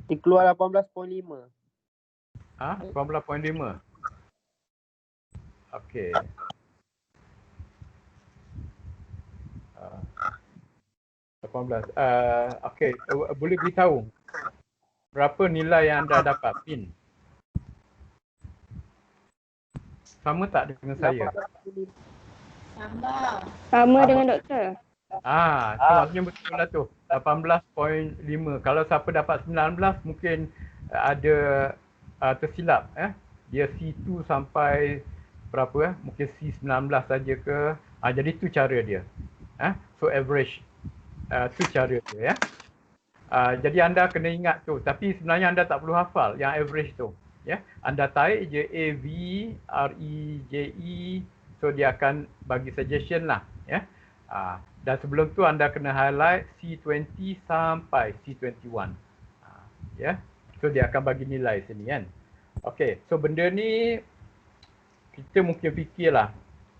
Dia keluar 18.5. 18.5. Okey. Uh, 18. Okey, boleh beritahu berapa nilai yang anda dapat PIN? Sama tak dengan saya? Sama dengan doktor. Tu maksudnya betul lah tu. 18.5. Kalau siapa dapat 19 mungkin ada tersilap. Dia C2 sampai berapa? Mungkin C19 saja ke. Jadi tu cara dia. So average. Tu cara dia. Jadi anda kena ingat tu. Tapi sebenarnya anda tak perlu hafal yang average tu. Anda tarik je A, V, R, E, J, E. So dia akan bagi suggestion lah. Dan sebelum tu anda kena highlight C20 sampai C21. So dia akan bagi nilai sini kan. Okey, so benda ni kita mungkin fikirlah.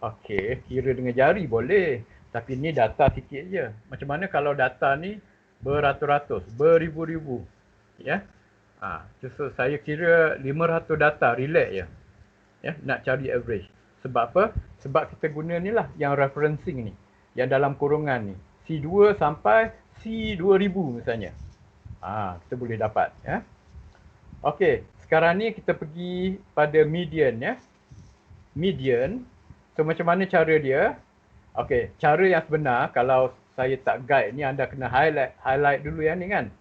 Okey, kira dengan jari boleh. Tapi ni data sikit je. Macam mana kalau data ni beratus-ratus, beribu-ribu. So saya kira 500 data relax je. Nak cari average. Sebab apa? Sebab kita guna ni lah yang referencing ni. Yang dalam kurungan ni. C2 sampai C2000 misalnya. Kita boleh dapat. Okey, sekarang ni kita pergi pada median Median. So macam mana cara dia? Okey, cara yang sebenar kalau saya tak guide ni anda kena highlight dulu yang ni kan.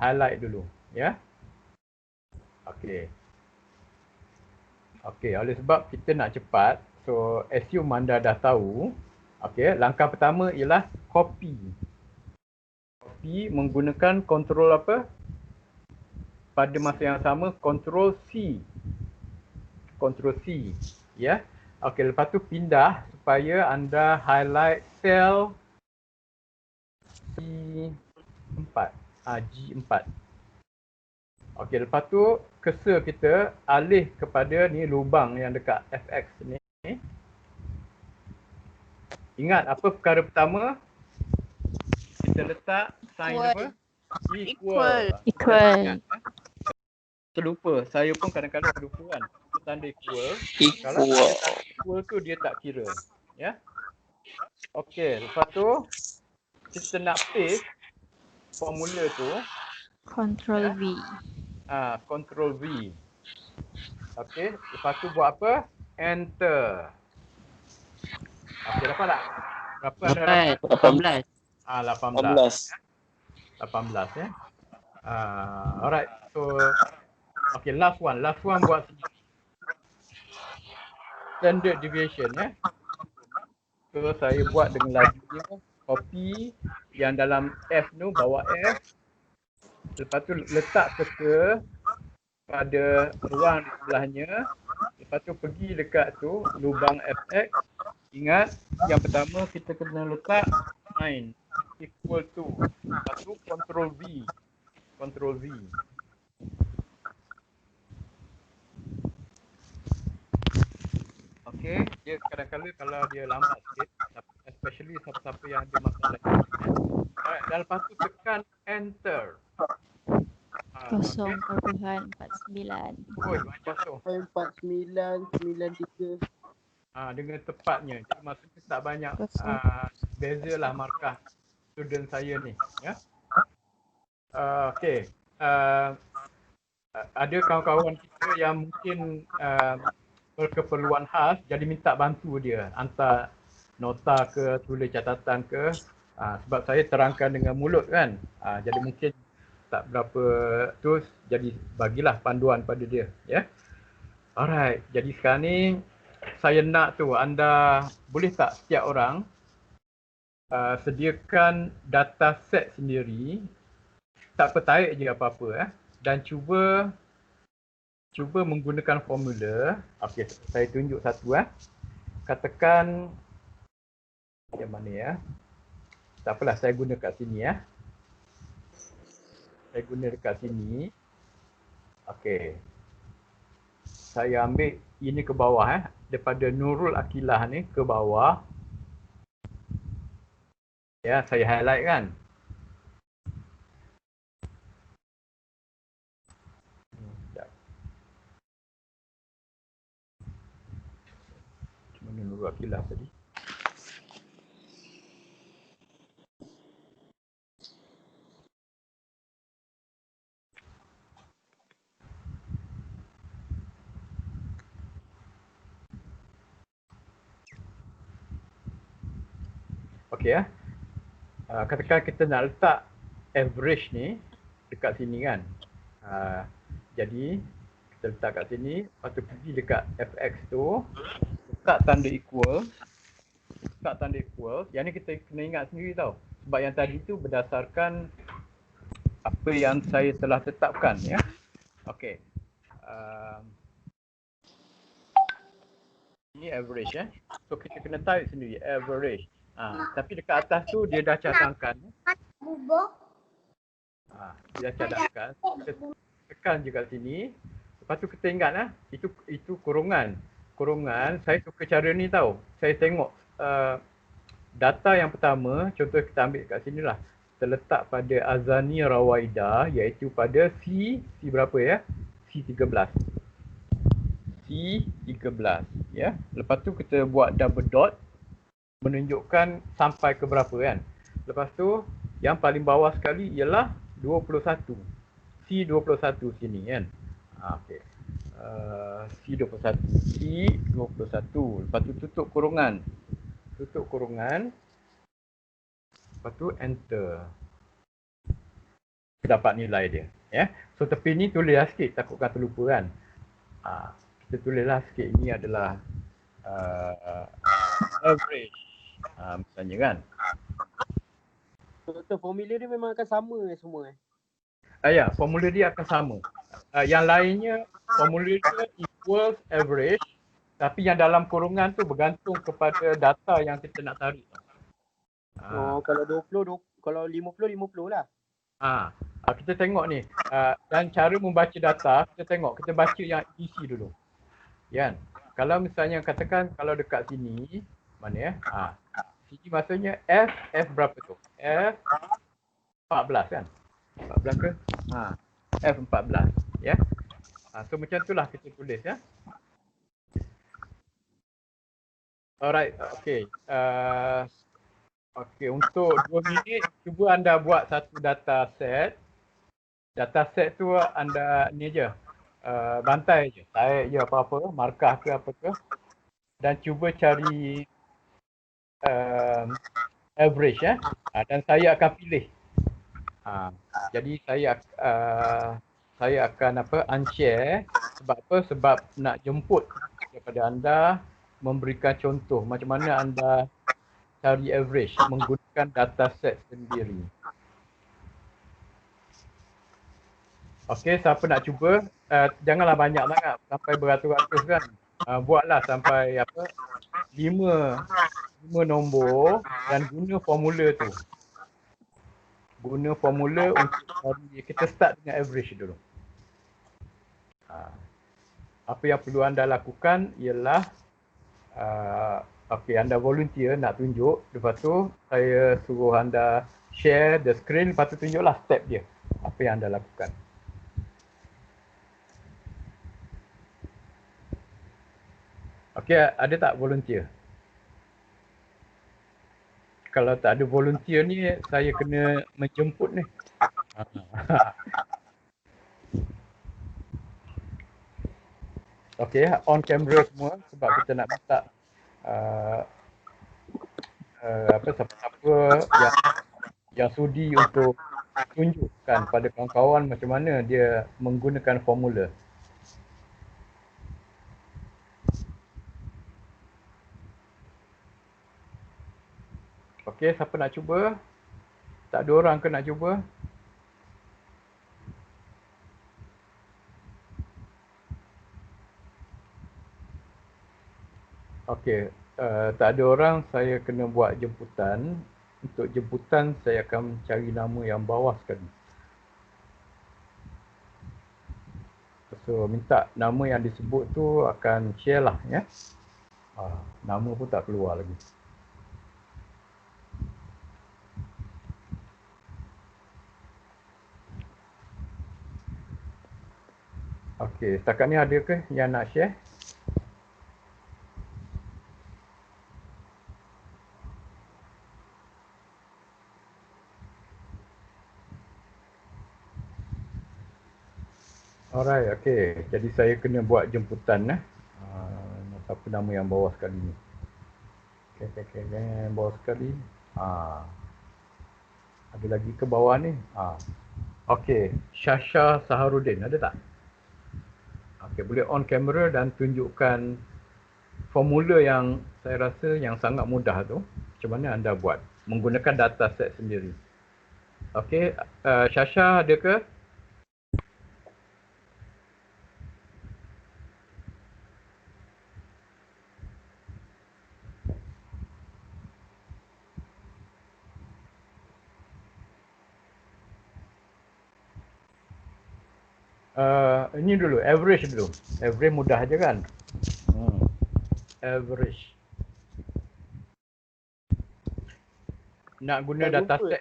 Highlight dulu, Okey. Okey, oleh sebab kita nak cepat, so assume anda dah tahu. Okey, langkah pertama ialah copy. Copy menggunakan control apa? Pada masa yang sama control C. Control C, Okey, lepas tu pindah supaya anda highlight sel G4. G4. Okey, lepas tu cursor kita alih kepada ni lubang yang dekat FX ni. Ingat apa perkara pertama? Kita letak sign apa? Equal. Terlupa. Saya pun kadang-kadang terlupa kan. Tanda equal. Kalau tanda equal tu dia tak kira. Okey, lepas tu kita nak paste formula tu. Control V. Control V. Okey, lepas tu buat apa? Enter. Okey, dapat tak? Berapa anda dapat? 18. 18 ya. Alright. So okey, last one buat sini. Standard deviation So saya buat dengan laju dia, copy yang dalam F tu, bawa F. Lepas tu letak ke pada ruang di sebelahnya. Lepas tu pergi dekat tu lubang FX. Ingat yang pertama kita kena letak sign equal to. Lepas tu control V. Okey, dia kadang-kadang kalau dia lambat sikit, especially siapa-siapa yang ada masalah. Alright, dan lepas tu tekan enter. 0.49. Oi, kosong. 4993. Dengan tepatnya. Jadi maksudnya tak banyak beza lah markah student saya ni. Okey. Ada kawan-kawan kita yang mungkin berkeperluan khas, jadi minta bantu dia hantar nota ke, tulis catatan ke, sebab saya terangkan dengan mulut kan, jadi mungkin tak berapa terus, jadi bagilah panduan pada dia. Alright, jadi sekarang ni saya nak tu anda boleh tak setiap orang sediakan data set sendiri, tak pertarik je apa-apa dan cuba menggunakan formula. Okey, saya tunjuk satu Katakan yang mana tak apalah, saya guna kat sini Saya guna dekat sini. Okey. Saya ambil ini ke bawah daripada Nurul Akilah ni ke bawah. Saya highlight kan. buat kilaf tadi. Okey ya. Katakan kita nak letak average ni dekat sini kan. Jadi kita letak kat sini, lepas tu pergi dekat fx tu, letak tanda equal. Letak tanda equal. Yang ni kita kena ingat sendiri tau. Sebab yang tadi tu berdasarkan apa yang saya telah tetapkan ya. Okey. Ini average ya. So kita kena type sendiri average. Tapi dekat atas tu dia dah cadangkan. Dia dah cadangkan. Kita tekan je kat sini. Lepas tu kita ingat itu kurungan. Kurungan, saya suka cara ni tau. Saya tengok data yang pertama, contoh kita ambil kat sini lah. Terletak pada Azani Rawaida, iaitu pada C berapa ya? C13. C13 ya. Lepas tu kita buat double dot menunjukkan sampai ke berapa kan. Lepas tu yang paling bawah sekali ialah 21. C21 sini kan. Okey. C21. C21. Lepas tu tutup kurungan. Tutup kurungan. Lepas tu enter. Dapat nilai dia ya. So tepi ni tulislah sikit, takutkan terlupa kan. Kita tulislah sikit, ini adalah average. Misalnya kan. Betul, formula dia memang akan sama semua Ya, formula dia akan sama. Yang lainnya formula dia equals average, tapi yang dalam kurungan tu bergantung kepada data yang kita nak tarik. Kalau 20, kalau 50 lah. Kita tengok ni. Dan cara membaca data, kita baca yang EC dulu. Kan? Kalau misalnya katakan kalau dekat sini, mana ya? Sini maksudnya F berapa tu? F 14 kan? 14 ke? F14 ya. So macam itulah kita tulis ya. Alright, okey. Okey, untuk 2 minit cuba anda buat satu data set. Data set tu anda ni je. Bantai je, tarik je apa-apa, markah ke apa ke. Dan cuba cari average ya. Dan saya akan pilih. Jadi saya akan unshare. Sebab apa? Sebab nak jemput daripada anda memberikan contoh macam mana anda cari average menggunakan data set sendiri. Okey, siapa nak cuba? Janganlah banyak sangat sampai beratus-ratus kan. Buatlah sampai 5 nombor dan guna formula tu. Guna formula untuk kita start dengan average dulu. Apa yang perlu anda lakukan ialah anda volunteer nak tunjuk, lepas tu saya suruh anda share the screen, lepas tu tunjuklah step dia. Apa yang anda lakukan. Okey, ada tak volunteer? Kalau tak ada volunteer ni, saya kena menjemput ni. Okey, on camera semua sebab kita nak minta siapa-siapa yang sudi untuk tunjukkan pada kawan-kawan macam mana dia menggunakan formula. Okey, siapa nak cuba? Tak ada orang ke nak cuba? Okey, tak ada orang, saya kena buat jemputan. Untuk jemputan, saya akan cari nama yang bawah sekali. So, minta nama yang disebut tu akan share lah ya. Nama pun tak keluar lagi. Okey, setakat ni ada ke yang nak share? Alright, okay. Jadi saya kena buat jemputan siapa nama yang bawah sekali ni? Okay. Bawah sekali. Ada lagi ke bawah ni? Okay, Syasha Saharudin, ada tak? Okay, boleh on kamera dan tunjukkan formula yang saya rasa yang sangat mudah tu. Macam mana anda buat? Menggunakan data set sendiri. Okay, Syasha ada ke? Ini dulu, average dulu. Average mudah aja kan? Average. Nak guna dataset.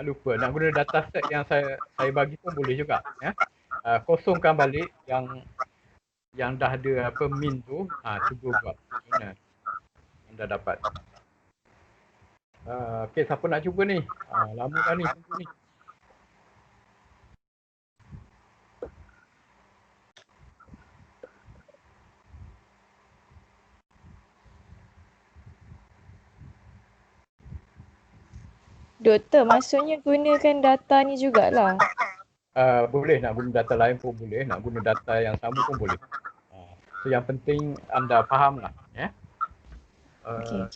Lupa. Nak guna dataset yang saya bagi pun boleh juga. Ya? Kosongkan balik yang dah ada min tu. Cuba buat. Mana anda dapat. Okay, siapa nak cuba ni? Lama dah ni tunggu ni. Doktor, maksudnya gunakan data ni jugalah. Boleh nak guna data lain pun boleh, nak guna data yang sama pun boleh. So yang penting anda faham lah. Ya? Okay.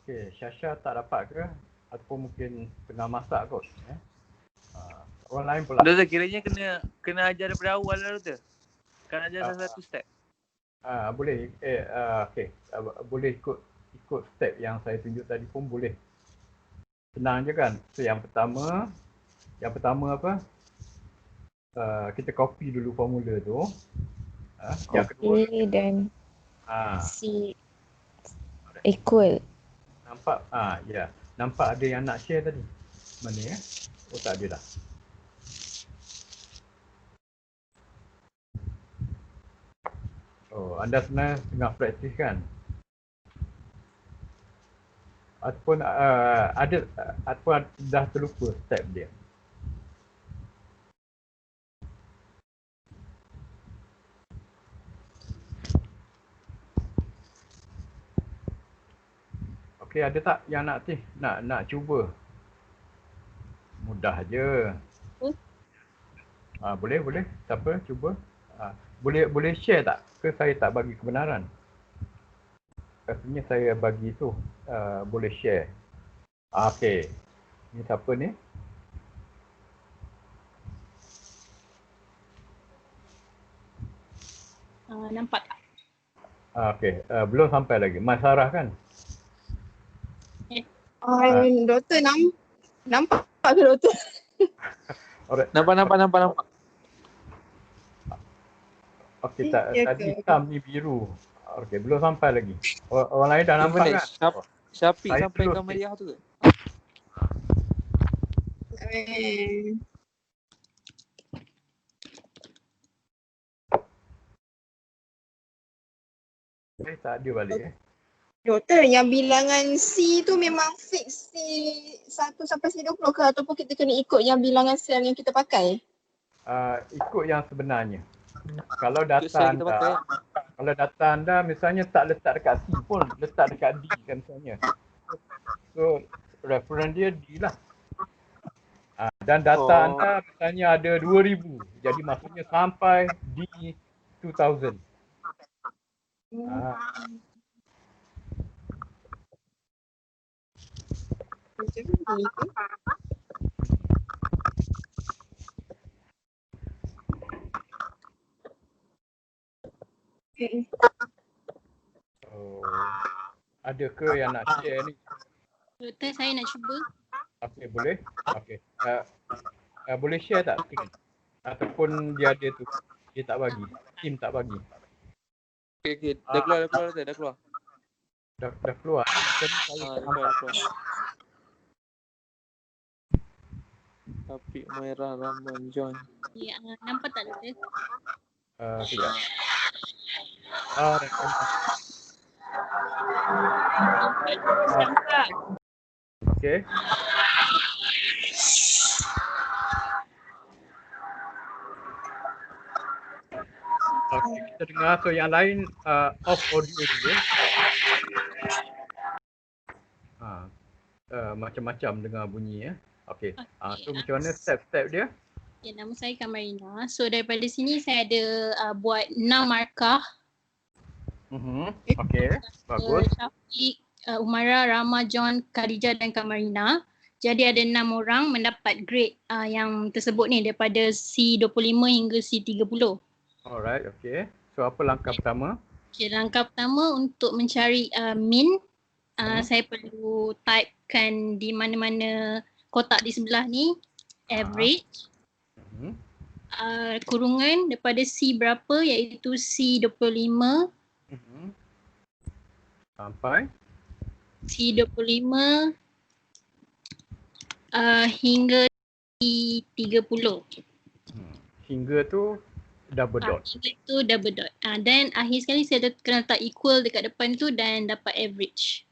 Okay, Syasha tak dapat ke? Ataupun mungkin tengah masak kot. Ya? Orang lain pula. Doktor, kiranya kena ajar daripada awal lah doktor. Kan ajar satu step. Boleh. Okay. Boleh ikut step yang saya tunjuk tadi pun boleh. Senang je kan. So yang pertama apa? Kita copy dulu formula tu. Yang kedua. Okay, dan C equal. Nampak? Ya. Nampak ada yang nak share tadi? Mana ya? Oh, tak ada dah. Oh, anda sebenarnya tengah praktis kan? Ataupun ataupun dah terlupa step dia. Okey, ada tak yang nak cuba? Mudah je. Boleh. Siapa cuba? Boleh share tak? Ke saya tak bagi kebenaran? Rasanya saya bagi tu boleh share. Okey. Ni siapa ni? Nampak tak? Okey, belum sampai lagi. Mas Sarah kan? Doktor nampak ke doktor? Alright. Nampak. Okey, tadi hitam ni biru. Okey, belum sampai lagi. Orang lain dah nampak kan? Syafiq Saya sampai terus ke Mariah tu ke? Tak ada balik Doktor, yang bilangan C tu memang fix C 1 sampai C 20 ke ataupun kita kena ikut yang bilangan sel yang kita pakai? Ikut yang sebenarnya. Kalau data anda misalnya tak letak dekat C pun, letak dekat D kan misalnya. So reference dia D lah. Dan data anda misalnya ada 2000. Jadi maksudnya sampai D 2000. Macam ni ke? ada ke yang nak share ni? Doktor, saya nak cuba. Okey, boleh? Okey. Boleh share tak screen? Ataupun dia ada tu, dia tak bagi, Team tak bagi. Okey. Dah keluar Doktor, dah keluar. Dah keluar. Jadi saya tak nampak. Dah keluar. Afiq Umairah Rahman John. Ya, nampak tak doktor? Sekejap. Dah nampak. Nampak. Okey. Okey, kita dengar. So yang lain off audio dulu. Macam-macam dengar bunyi ya. Okey. So macam mana step-step dia? Ya, nama saya Kamarina. So daripada sini saya ada buat 6 markah. Okey, bagus. Syafiq, Umairah, Rama, John, Khadijah dan Kamarina. Jadi ada 6 orang mendapat grade yang tersebut ni daripada C25 hingga C30. Alright, okey. So apa langkah pertama? Okay, langkah pertama untuk mencari min, saya perlu typekan di mana-mana kotak di sebelah ni, average, kurungan daripada C berapa iaitu C25, sampai C25 hingga C30. Hingga tu double dot. Hingga tu double dot. Dan akhir sekali saya kena letak equal dekat depan tu dan dapat average.